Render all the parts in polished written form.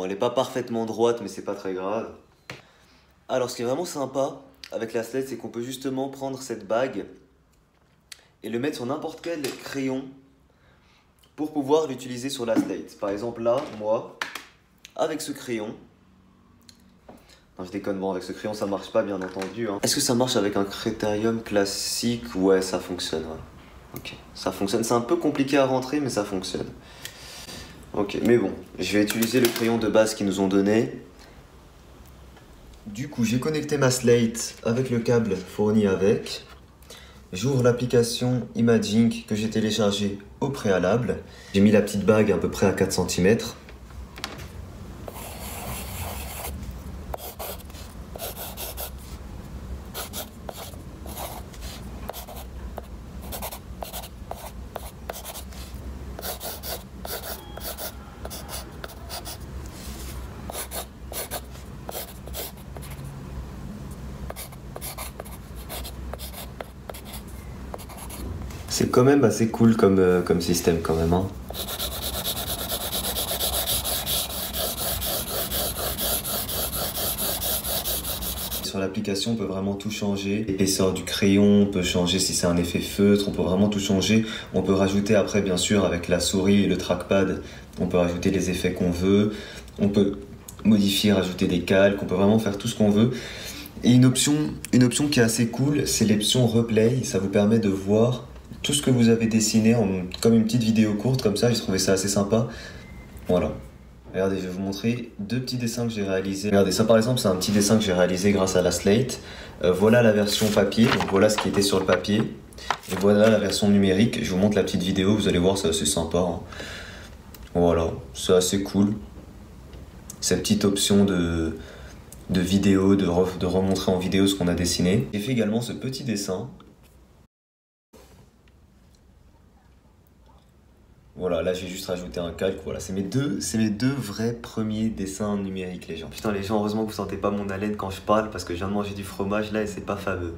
Bon, elle n'est pas parfaitement droite, mais c'est pas très grave. Alors, ce qui est vraiment sympa avec la slate, c'est qu'on peut justement prendre cette bague et le mettre sur n'importe quel crayon pour pouvoir l'utiliser sur la slate. Par exemple, là, moi, avec ce crayon... Non, je déconne, bon, avec ce crayon, ça marche pas, bien entendu. Hein. Est-ce que ça marche avec un critérium classique? Ouais, ça fonctionne, ouais. Ok, ça fonctionne. C'est un peu compliqué à rentrer, mais ça fonctionne. Ok, mais bon, je vais utiliser le crayon de base qu'ils nous ont donné. Du coup, j'ai connecté ma slate avec le câble fourni avec. J'ouvre l'application Imaging que j'ai téléchargée au préalable. J'ai mis la petite bague à peu près à 4 cm. C'est quand même assez cool comme système quand même. Hein. Sur l'application, on peut vraiment tout changer. L'épaisseur du crayon, on peut changer si c'est un effet feutre, on peut vraiment tout changer. On peut rajouter après, bien sûr, avec la souris et le trackpad, on peut rajouter les effets qu'on veut. On peut modifier, rajouter des calques, on peut vraiment faire tout ce qu'on veut. Et une option qui est assez cool, c'est l'option replay. Ça vous permet de voir tout ce que vous avez dessiné comme une petite vidéo courte, comme ça, j'ai trouvé ça assez sympa. Voilà. Regardez, je vais vous montrer deux petits dessins que j'ai réalisés. Regardez, ça par exemple, c'est un petit dessin que j'ai réalisé grâce à la slate. Voilà la version papier, donc voilà ce qui était sur le papier. Et voilà la version numérique. Je vous montre la petite vidéo, vous allez voir, c'est assez sympa. Hein. Voilà, c'est assez cool. Cette petite option de vidéo, de remontrer en vidéo ce qu'on a dessiné. J'ai fait également ce petit dessin. Voilà, là j'ai juste rajouté un calque, voilà, c'est mes deux vrais premiers dessins numériques, les gens. Putain, les gens, heureusement que vous sentez pas mon haleine quand je parle, parce que je viens de manger du fromage là et c'est pas fameux.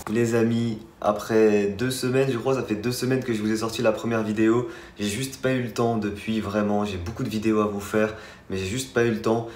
Les amis, après 2 semaines, je crois, ça fait 2 semaines que je vous ai sorti la première vidéo. J'ai juste pas eu le temps depuis, vraiment, j'ai beaucoup de vidéos à vous faire, mais j'ai juste pas eu le temps.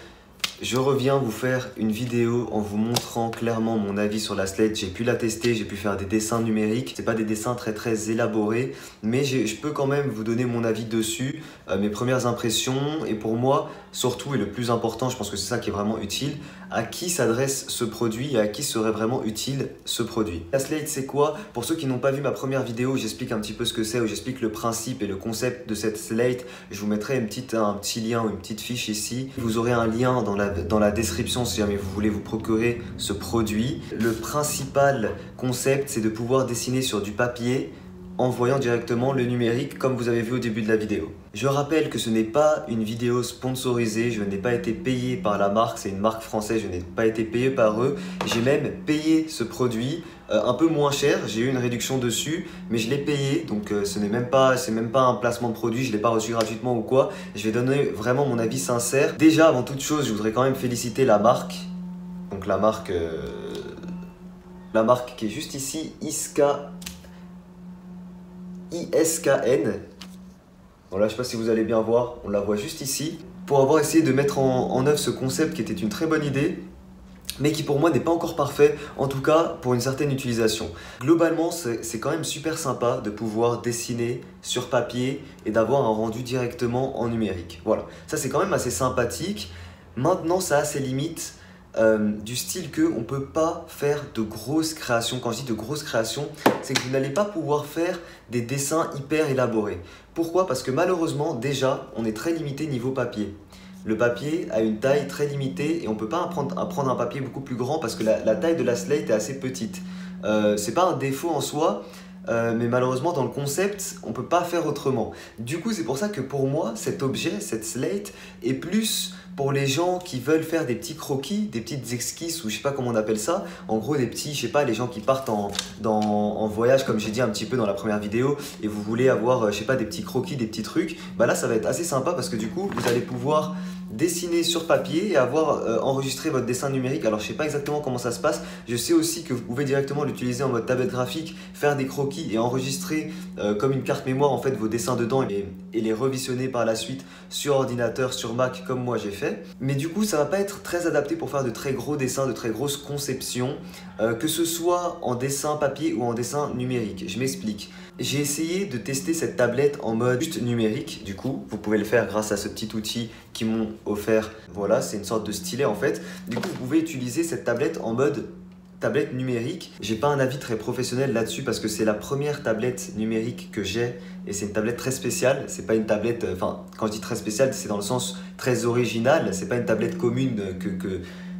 Je reviens vous faire une vidéo en vous montrant clairement mon avis sur la slate. J'ai pu la tester, j'ai pu faire des dessins numériques. C'est pas des dessins très élaborés, mais je peux quand même vous donner mon avis dessus, mes premières impressions. Et pour moi, surtout et le plus important, je pense que c'est ça qui est vraiment utile, à qui s'adresse ce produit et à qui serait vraiment utile ce produit. La slate, c'est quoi? Pour ceux qui n'ont pas vu ma première vidéo où j'explique un petit peu ce que c'est, où j'explique le principe et le concept de cette slate, je vous mettrai un petit lien ou une petite fiche ici. Vous aurez un lien dans la description si jamais vous voulez vous procurer ce produit. Le principal concept, c'est de pouvoir dessiner sur du papier en voyant directement le numérique comme vous avez vu au début de la vidéo. Je rappelle que ce n'est pas une vidéo sponsorisée, je n'ai pas été payé par la marque, c'est une marque française, je n'ai pas été payé par eux. J'ai même payé ce produit un peu moins cher, j'ai eu une réduction dessus, mais je l'ai payé, donc c'est même pas un placement de produit, je ne l'ai pas reçu gratuitement ou quoi. Je vais donner vraiment mon avis sincère. Déjà, avant toute chose, je voudrais quand même féliciter la marque. Donc la marque qui est juste ici, ISKN. Voilà, je sais pas si vous allez bien voir, on la voit juste ici. Pour avoir essayé de mettre en œuvre ce concept qui était une très bonne idée, mais qui pour moi n'est pas encore parfait, en tout cas pour une certaine utilisation. Globalement, c'est quand même super sympa de pouvoir dessiner sur papier et d'avoir un rendu directement en numérique. Voilà, ça c'est quand même assez sympathique. Maintenant, ça a ses limites. Du style qu'on ne peut pas faire de grosses créations. Quand je dis de grosses créations, c'est que vous n'allez pas pouvoir faire des dessins hyper élaborés. Pourquoi? Parce que malheureusement, déjà, on est très limité niveau papier. Le papier a une taille très limitée et on ne peut pas prendre un papier beaucoup plus grand parce que la taille de la slate est assez petite. C'est pas un défaut en soi, mais malheureusement dans le concept, on ne peut pas faire autrement. Du coup, c'est pour ça que pour moi, cet objet, cette slate, est plus pour les gens qui veulent faire des petits croquis, des petites esquisses ou je sais pas comment on appelle ça. En gros, des petits, je sais pas, les gens qui partent en voyage, comme j'ai dit un petit peu dans la première vidéo, et vous voulez avoir, je sais pas, des petits croquis, des petits trucs. Bah là, ça va être assez sympa parce que du coup, vous allez pouvoir dessiner sur papier et avoir enregistré votre dessin numérique. Alors je sais pas exactement comment ça se passe, je sais aussi que vous pouvez directement l'utiliser en mode tablette graphique, faire des croquis et enregistrer comme une carte mémoire en fait vos dessins dedans et les revisionner par la suite sur ordinateur, sur Mac comme moi j'ai fait. Mais du coup ça va pas être très adapté pour faire de très gros dessins, de très grosses conceptions, que ce soit en dessin papier ou en dessin numérique. Je m'explique. J'ai essayé de tester cette tablette en mode juste numérique, du coup, vous pouvez le faire grâce à ce petit outil qu'ils m'ont offert. Voilà, c'est une sorte de stylet en fait. Du coup, vous pouvez utiliser cette tablette en mode tablette numérique. J'ai pas un avis très professionnel là-dessus parce que c'est la première tablette numérique que j'ai et c'est une tablette très spéciale. C'est pas une tablette, enfin, quand je dis très spéciale, c'est dans le sens très original. C'est pas une tablette commune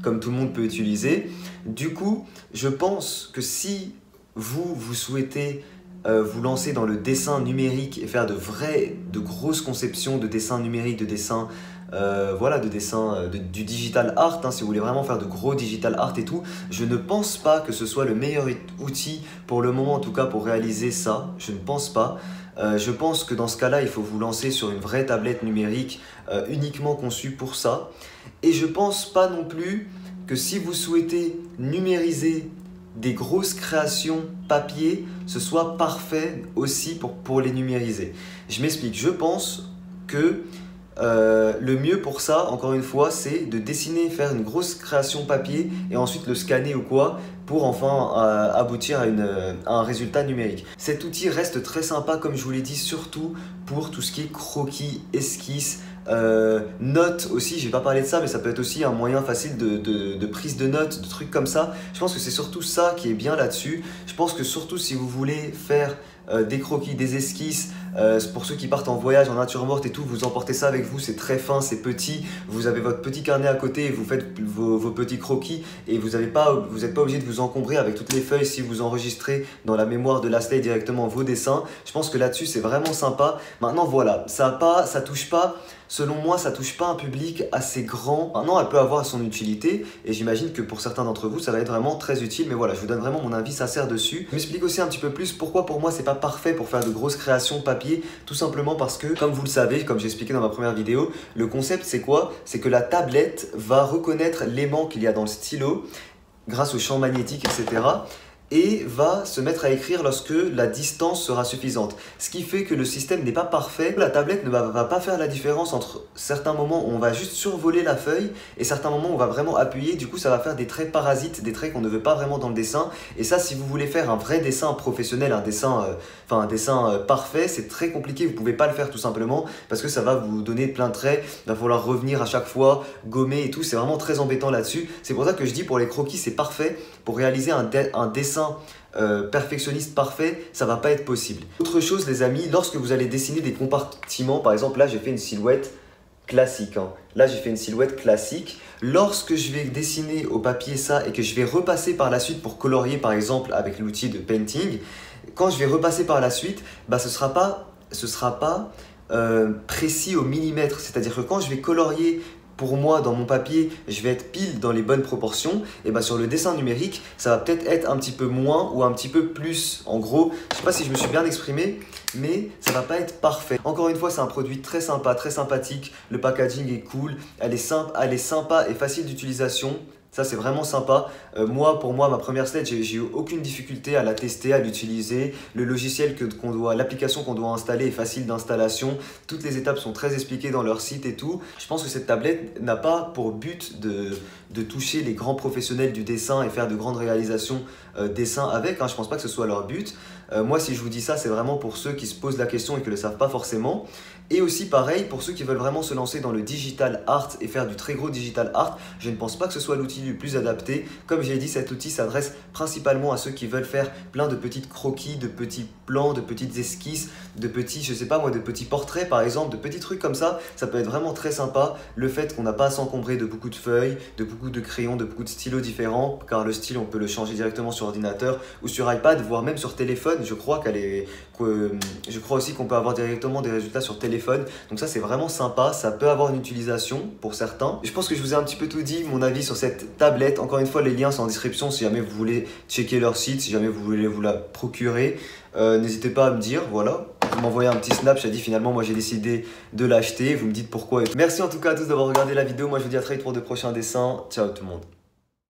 comme tout le monde peut utiliser. Du coup, je pense que si vous souhaitez vous lancer dans le dessin numérique et faire de grosses conceptions de dessin numérique, de dessin, voilà, de dessin du digital art, hein, si vous voulez vraiment faire de gros digital art et tout, je ne pense pas que ce soit le meilleur outil pour le moment, en tout cas pour réaliser ça, je ne pense pas. Je pense que dans ce cas-là, il faut vous lancer sur une vraie tablette numérique uniquement conçue pour ça. Et je pense pas non plus que si vous souhaitez numériser des grosses créations papier, ce soit parfait aussi pour les numériser. Je m'explique, je pense que le mieux pour ça, encore une fois, c'est de dessiner, faire une grosse création papier et ensuite le scanner ou quoi pour enfin aboutir à un résultat numérique. Cet outil reste très sympa comme je vous l'ai dit, surtout pour tout ce qui est croquis, esquisses, notes aussi, j'ai pas parlé de ça mais ça peut être aussi un moyen facile de prise de notes, de trucs comme ça. Je pense que c'est surtout ça qui est bien là-dessus. Je pense que surtout si vous voulez faire des croquis, des esquisses, pour ceux qui partent en voyage, en nature morte et tout, vous emportez ça avec vous, c'est très fin, c'est petit, vous avez votre petit carnet à côté et vous faites vos petits croquis et vous n'êtes pas obligé de vous encombrer avec toutes les feuilles si vous enregistrez dans la mémoire de la slate directement vos dessins. Je pense que là-dessus c'est vraiment sympa. Maintenant voilà, ça touche pas, selon moi ça touche pas un public assez grand. Maintenant elle peut avoir son utilité et j'imagine que pour certains d'entre vous ça va être vraiment très utile, mais voilà, je vous donne vraiment mon avis sincère dessus. Je m'explique aussi un petit peu plus pourquoi pour moi c'est pas parfait pour faire de grosses créations papier, tout simplement parce que, comme vous le savez, comme j'ai expliqué dans ma première vidéo, le concept c'est quoi? C'est que la tablette va reconnaître l'aimant qu'il y a dans le stylo grâce au champ magnétique, etc. et va se mettre à écrire lorsque la distance sera suffisante. Ce qui fait que le système n'est pas parfait. La tablette ne va pas faire la différence entre certains moments où on va juste survoler la feuille et certains moments où on va vraiment appuyer. Du coup, ça va faire des traits parasites, des traits qu'on ne veut pas vraiment dans le dessin. Et ça, si vous voulez faire un vrai dessin professionnel, un dessin parfait, c'est très compliqué. Vous ne pouvez pas le faire tout simplement parce que ça va vous donner plein de traits. Il va falloir revenir à chaque fois, gommer et tout. C'est vraiment très embêtant là-dessus. C'est pour ça que je dis pour les croquis, c'est parfait. Pour réaliser un dessin perfectionniste parfait, ça va pas être possible. Autre chose les amis, lorsque vous allez dessiner des compartiments, par exemple là j'ai fait une silhouette classique, hein. Là j'ai fait une silhouette classique. Lorsque je vais dessiner au papier ça et que je vais repasser par la suite pour colorier par exemple avec l'outil de painting, quand je vais repasser par la suite, bah, ce sera pas précis au millimètre, c'est-à-dire que quand je vais colorier pour moi dans mon papier, je vais être pile dans les bonnes proportions, et bah sur le dessin numérique, ça va peut-être être un petit peu moins ou un petit peu plus. En gros, je sais pas si je me suis bien exprimé, mais ça va pas être parfait. Encore une fois, c'est un produit très sympa, très sympathique, le packaging est cool, elle est sympa et facile d'utilisation. Ça c'est vraiment sympa. Pour moi, ma première slate, j'ai eu aucune difficulté à la tester, à l'utiliser. Le logiciel l'application qu'on doit installer est facile d'installation. Toutes les étapes sont très expliquées dans leur site et tout. Je pense que cette tablette n'a pas pour but de toucher les grands professionnels du dessin et faire de grandes réalisations dessin avec. Hein. Je pense pas que ce soit leur but. Moi, si je vous dis ça, c'est vraiment pour ceux qui se posent la question et qui ne le savent pas forcément. Et aussi pareil, pour ceux qui veulent vraiment se lancer dans le digital art et faire du très gros digital art, je ne pense pas que ce soit l'outil le plus adapté. Comme j'ai dit, cet outil s'adresse principalement à ceux qui veulent faire plein de petites croquis, de petits plans, de petites esquisses, de petits, je sais pas moi, de petits portraits par exemple, de petits trucs comme ça. Ça peut être vraiment très sympa. Le fait qu'on n'a pas à s'encombrer de beaucoup de feuilles, de beaucoup de crayons, de beaucoup de stylos différents, car le style on peut le changer directement sur ordinateur ou sur iPad, voire même sur téléphone. Je crois aussi qu'on peut avoir directement des résultats sur téléphone. Donc ça c'est vraiment sympa, ça peut avoir une utilisation pour certains. Je pense que je vous ai un petit peu tout dit, mon avis sur cette tablette. Encore une fois, les liens sont en description si jamais vous voulez checker leur site, si jamais vous voulez vous la procurer. N'hésitez pas à me dire, voilà. Vous m'envoyez un petit snap, je dit finalement moi j'ai décidé de l'acheter, vous me dites pourquoi. Merci en tout cas à tous d'avoir regardé la vidéo, moi je vous dis à très vite pour de prochains dessins. Ciao tout le monde.